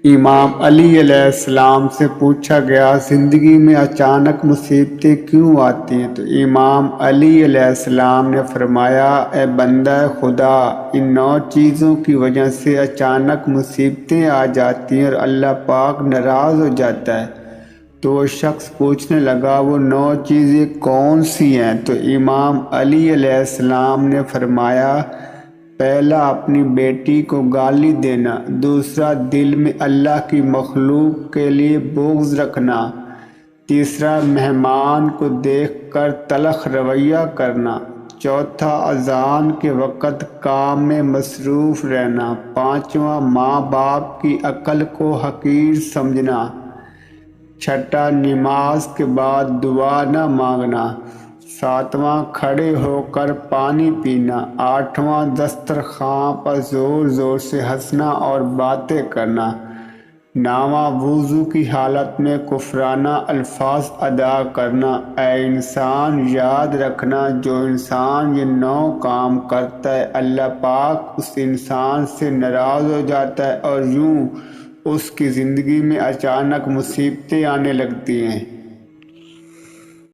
امام علی علیہ السلام سے پوچھا گیا زندگی میں اچانک مصیبتیں کیوں آتی ہیں؟ تو امام علی علیہ السلام نے فرمایا، اے بندہ خدا، ان 9 چیزوں کی وجہ سے اچانک مصیبتیں آ جاتی ہیں اور اللہ پاک ناراض ہو جاتا ہے۔ تو وہ شخص پوچھنے لگا وہ 9 چیزیں کون سی ہیں؟ تو امام علی علیہ السلام نے فرمایا، پہلا اپنی بیٹی کو گالی دینا، دوسرا دل میں اللہ کی مخلوق کے لیے بغض رکھنا، تیسرا مہمان کو دیکھ کر تلخ رویہ کرنا، چوتھا اذان کے وقت کام میں مصروف رہنا، پانچواں ماں باپ کی عقل کو حقیر سمجھنا، چھٹا نماز کے بعد دعا نہ مانگنا، ساتواں کھڑے ہو کر پانی پینا، آٹھواں دسترخوان پر زور زور سے ہنسنا اور باتیں کرنا، نواں وضو کی حالت میں کفرانہ الفاظ ادا کرنا۔ اے انسان، یاد رکھنا، جو انسان یہ 9 کام کرتا ہے اللہ پاک اس انسان سے ناراض ہو جاتا ہے اور یوں اس کی زندگی میں اچانک مصیبتیں آنے لگتی ہیں۔